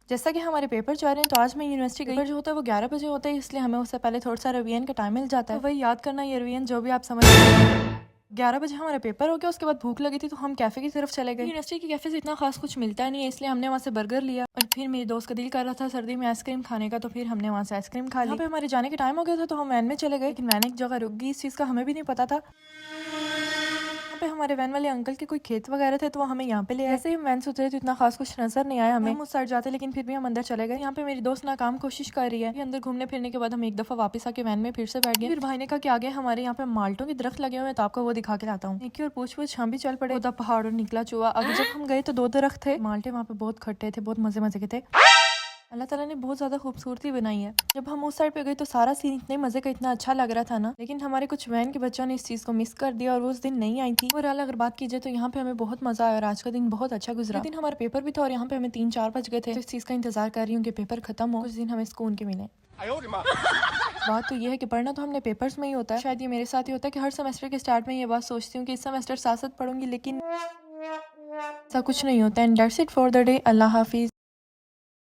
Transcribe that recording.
जैसा कि हमारे पेपर जा रहे हैं, तो आज मैं यूनिवर्सिटी गई। पेपर जो होता है वो 11 बजे होता है, इसलिए हमें उससे पहले थोड़ा सा रिवीजन का टाइम मिल जाता है। तो वही याद करना, ये रिवीजन जो भी आप समझ 11 बजे हमारा पेपर हो गया। उसके बाद भूख लगी थी तो हम कैफे की तरफ चले गए। यूनिवर्सिटी के कैफे से इतना खास कुछ मिलता नहीं है, इसलिए हमने वहाँ से बर्गर लिया। और फिर मेरे दोस्त का दिल कर रहा था सर्दी में आइसक्रीम खाने का, तो फिर हमने वहाँ से आइसक्रीम खा ली। यहाँ पे हमारे जाने का टाइम हो गया था, तो हम वैन में चले गए। लेकिन वैन एक जगह रुक गई, इस चीज़ का हमें भी नहीं पता था। यहाँ पे हमारे वैन वाले अंकल के कोई खेत वगैरह थे, तो वो हमें यहाँ पे ले आए। ऐसे ही हम वैन से उतरे तो इतना खास कुछ नजर नहीं आया हमें। हम उस साइड जाते, लेकिन फिर भी हम अंदर चले गए। यहाँ पे मेरी दोस्त नाकाम कोशिश कर रही है। अंदर घूमने फिरने के बाद हम एक दफा वापस आके वैन में फिर से बैठ गए। फिर भाई ने कहा कि आगे हमारे यहाँ पे माल्टों के दरख्त लगे हुए हैं, तो आपको वो दिखा के लाता हूँ। देखिए और पूछ हम भी चल पड़े। उधर पहाड़ और निकला चुआ। आगे जब हम गए तो 2 दरख्त थे। माल्टे वहाँ पे बहुत खट्टे थे, बहुत मजे मजे के थे। अल्लाह ताला ने बहुत ज़्यादा खूबसूरती बनाई है। जब हम उस साइड पे गए तो सारा सीन इतने मज़े का, इतना अच्छा लग रहा था ना। लेकिन हमारे कुछ वैन के बच्चों ने इस चीज़ को मिस कर दिया और वो उस दिन नहीं आई थी। और अगर बात की जाए तो यहाँ पे हमें बहुत मज़ा आया और आज का दिन बहुत अच्छा गुजरा। दिन हमारा पेपर भी था और यहाँ पे हमें 3-4 बज गए थे। तो इस चीज़ का इंतजार कर रही हूँ कि पेपर खत्म हो, कुछ दिन हमें सुकून के मिले। बात तो ये है कि पढ़ना तो हमने पेपर्स में ही होता है। शायद ये मेरे साथ ही होता है कि हर सेमेस्टर के स्टार्ट में ये बात सोचती हूँ कि इस सेमेस्टर साथ साथ पढ़ूंगी, लेकिन ऐसा कुछ नहीं होता। And that's it for the day. Allah Hafiz.